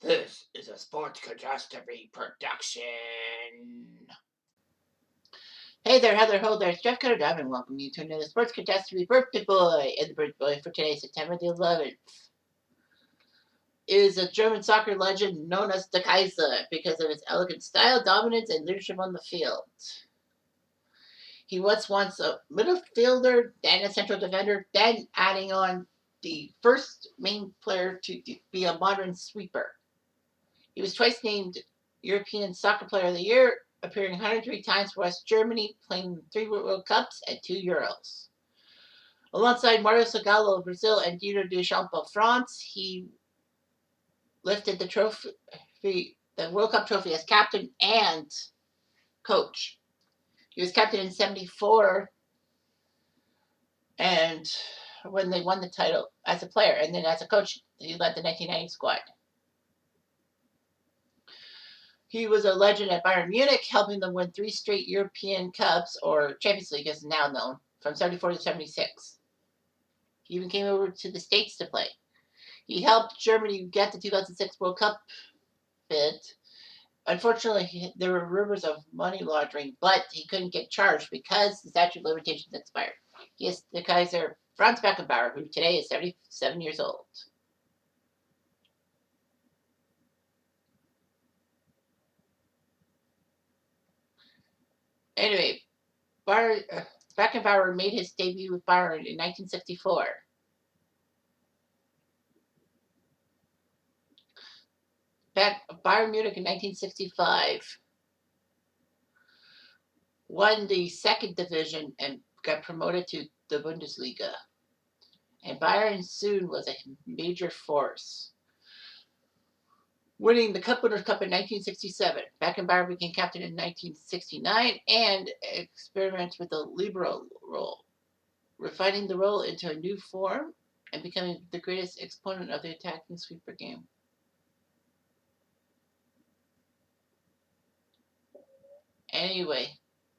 This is a sports catastrophe production. Hey there, Heather, ho there, it's Jeff Cutter, and welcome you to another Sports Catastrophe Birthday Boy. And the birthday boy for today, September the 11th, is a German soccer legend known as the KAISER because of his elegant style, dominance, and leadership on the field. He was once a midfielder, then a central defender, then adding on the first main player to be a modern sweeper. He was twice named European Soccer Player of the Year, appearing 103 times for West Germany, playing 3 World Cups and 2 Euros. Alongside Mario Zagallo of Brazil and Didier Deschamps of France, he lifted the World Cup trophy as captain and coach. He was captain in '74, and when they won the title as a player, and then as a coach, he led the 1990 squad. He was a legend at Bayern Munich, helping them win 3 straight European Cups, or Champions League as now known, from '74 to '76. He even came over to the States to play. He helped Germany get the 2006 World Cup bid. Unfortunately, there were rumors of money laundering, but he couldn't get charged because the statute of limitations expired. He is the Kaiser Franz Beckenbauer, who today is 77 years old. Anyway, Beckenbauer made his debut with Bayern in 1964. Bayern Munich in 1965 won the second division and got promoted to the Bundesliga. And Bayern soon was a major force, winning the Cup Winners' Cup in 1967. Beckenbauer became captain in 1969 and experimented with the libero role, refining the role into a new form and becoming the greatest exponent of the attacking sweeper game. Anyway,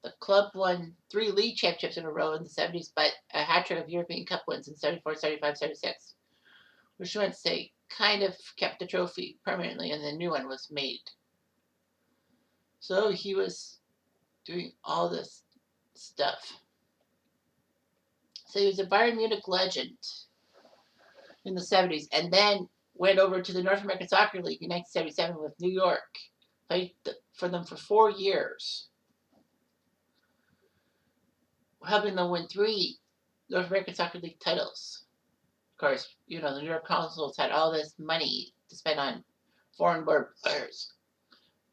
the club won 3 league championships in a row in the '70s, but a hat-trick of European Cup wins in '74, '75, '76, which meant they kind of kept the trophy permanently, and the new one was made. So he was doing all this stuff. So he was a Bayern Munich legend in the '70s, and then went over to the North American Soccer League in 1977 with New York. Played for them for 4 years, helping them win 3 North American Soccer League titles. Of course, the New York Consuls had all this money to spend on foreign players.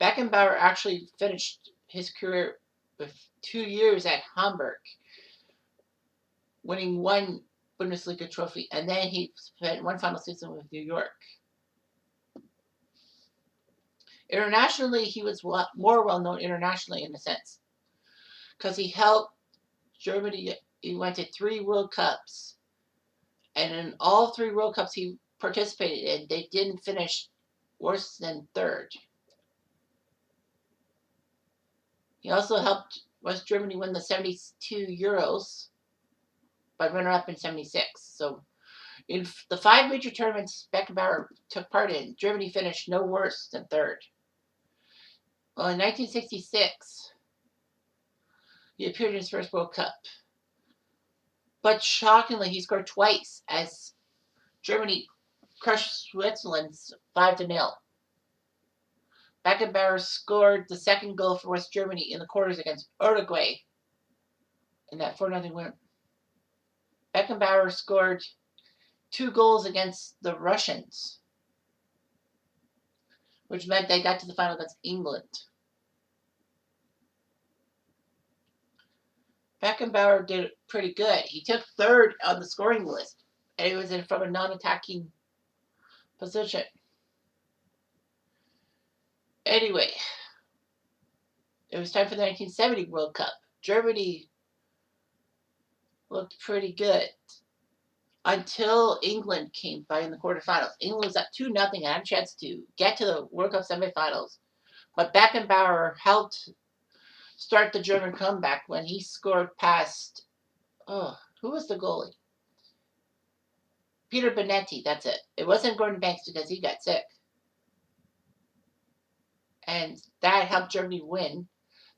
Beckenbauer actually finished his career with 2 years at Hamburg, winning 1 Bundesliga trophy, and then he spent 1 final season with New York. Internationally, he was more well known internationally in a sense, because he helped Germany. He went to 3 World Cups, and in all 3 World Cups he participated in, they didn't finish worse than 3rd. He also helped West Germany win the '72 Euros, but runner-up in '76. So in the 5 major tournaments Beckenbauer took part in, Germany finished no worse than 3rd. Well, in 1966, he appeared in his first World Cup. But shockingly, he scored twice as Germany crushed Switzerland 5-0. Beckenbauer scored the second goal for West Germany in the quarters against Uruguay in that 4-0 win. Beckenbauer scored 2 goals against the Russians, which meant they got to the final against England. Beckenbauer did pretty good. He took 3rd on the scoring list, and he was in from a non-attacking position. Anyway, it was time for the 1970 World Cup. Germany looked pretty good until England came by in the quarterfinals. England was up 2-0 and had a chance to get to the World Cup semifinals, but Beckenbauer helped start the German comeback when he scored past, who was the goalie? Peter Bonetti, that's it. It wasn't Gordon Banks because he got sick. and that helped Germany win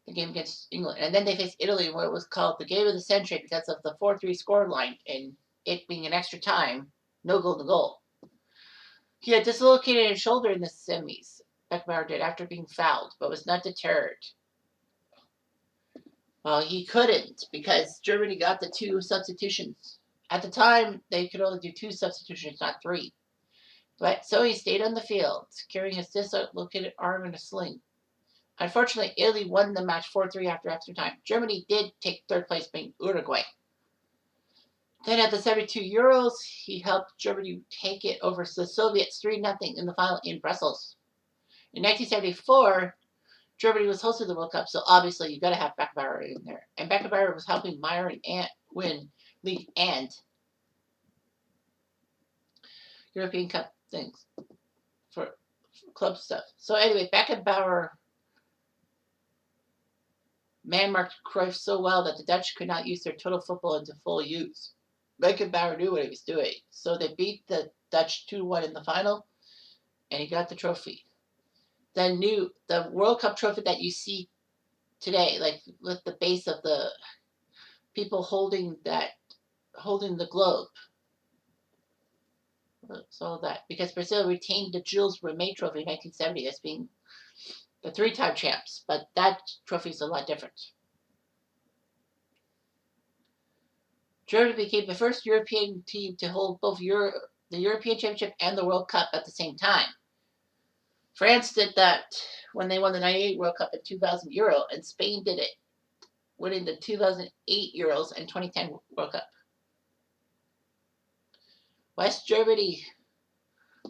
the game against England. And then they faced Italy in what was called the game of the century because of the 4-3 scoreline and it being an extra time, no goal to goal. He had dislocated his shoulder in the semis, Beckenbauer did, after being fouled, but was not deterred. Well, he couldn't because Germany got the 2 substitutions. At the time, they could only do 2 substitutions, not 3. But so he stayed on the field, carrying his dislocated arm in a sling. Unfortunately, Italy won the match 4-3 after extra time. Germany did take 3rd place, beating Uruguay. Then at the 72 Euros, he helped Germany take it over the Soviets 3-0 in the final in Brussels. In 1974, Germany was hosting the World Cup, so obviously you got to have Beckenbauer in there. And Beckenbauer was helping Meyer and Ant win league and European Cup things for club stuff. So anyway, Beckenbauer man-marked Cruyff so well that the Dutch could not use their total football into full use. Beckenbauer knew what he was doing, so they beat the Dutch 2-1 in the final, and he got the trophy. The World Cup trophy that you see today, like with the base of the people holding the globe. So that because Brazil retained the Jules Rimet Trophy in 1970 as being the 3-time champs, but that trophy is a lot different. Germany became the first European team to hold both the European Championship and the World Cup at the same time. France did that when they won the 98 World Cup and 2000 Euro, and Spain did it, winning the 2008 Euros and 2010 World Cup. West Germany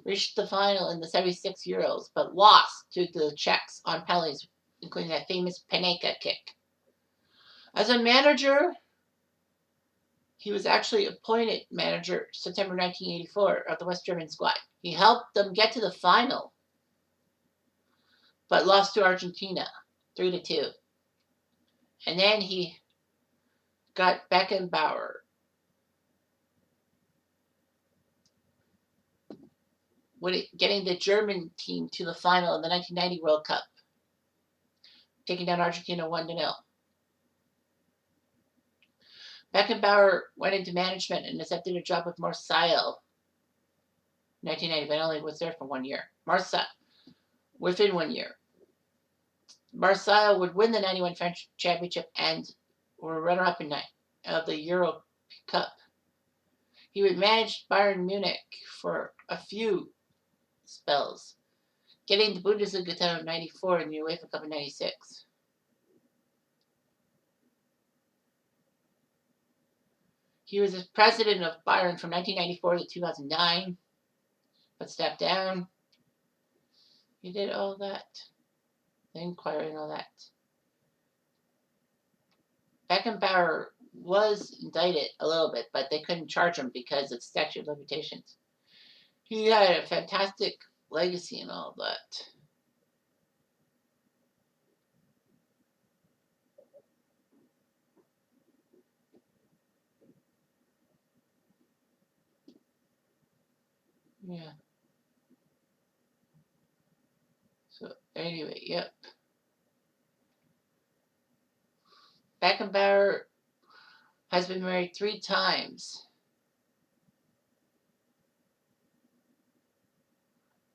reached the final in the 76 Euros, but lost to the Czechs on penalties, including that famous Panenka kick. As a manager, he was actually appointed manager September 1984 of the West German squad. He helped them get to the final, but lost to Argentina 3-2. And then he got Beckenbauer getting the German team to the final in the 1990 World Cup, taking down Argentina 1-0. Beckenbauer went into management and accepted a job with Marseille in 1990, but only was there for 1 year. Within 1 year. Marseille would win the 91 French Championship and were runner-up of the Euro Cup. He would manage Bayern Munich for a few spells, getting the Bundesliga title in 94 and the UEFA Cup in 96. He was the president of Bayern from 1994 to 2009, but stepped down. He did all that, the inquiry and all that. Beckenbauer was indicted a little bit, but they couldn't charge him because of statute of limitations. He had a fantastic legacy and all that. Yeah. So anyway, yep. Beckenbauer has been married 3 times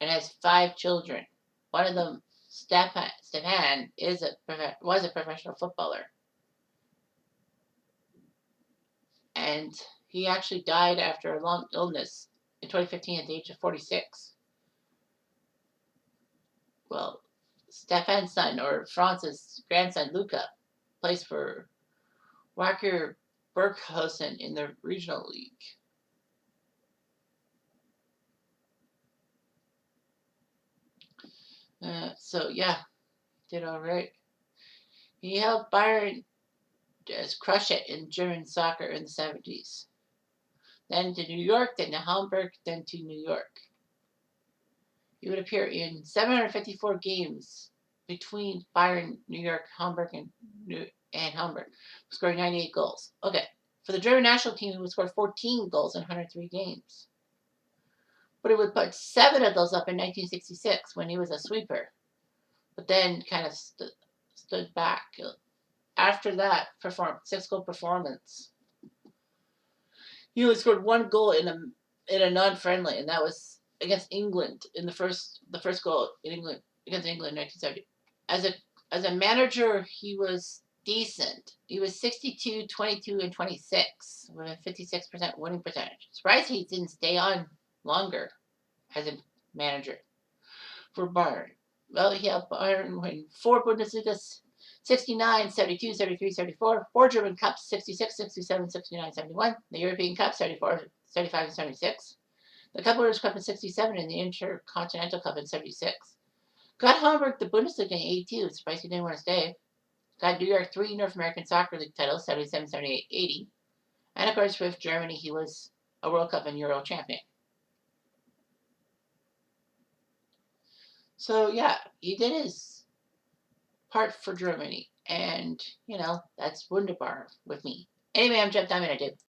and has 5 children. One of them, Stefan, was a professional footballer. And he actually died after a long illness in 2015 at the age of 46. Well, Stefan's son, or Franz's grandson, Luca, plays for Wacker Burghausen in the regional league. So yeah, did all right. He helped Bayern just crush it in German soccer in the 70s. Then to New York, then to Hamburg, then to New York. He would appear in 754 games between Bayern, New York, Hamburg, and Hamburg, scoring 98 goals. Okay, for the German national team, he would score 14 goals in 103 games. But he would put 7 of those up in 1966 when he was a sweeper. but then kind of stood back. After that 6-goal performance, he only scored 1 goal in a non-friendly, and that was against England in the first goal in England against England in 1970. As a manager, he was decent. He was 62, 22, and 26 with a 56% winning percentage. Surprised he didn't stay on longer as a manager for Bayern. Well, he helped Bayern win 4 Bundesligas, 69, 72, 73, 74, 4 German Cups, 66, 67, 69, 71, the European Cup, 74, 75, and 76, the Cup Winners' Cup in 67, and the Intercontinental Cup in 76. Got Hamburg the Bundesliga in 82, surprised he didn't want to stay. Got New York 3 North American Soccer League titles, 77, 78, 80. And of course, with Germany, he was a World Cup and Euro champion. So, yeah, he did his part for Germany. And, that's wunderbar with me. Anyway, I'm Jeff Diamond. I do.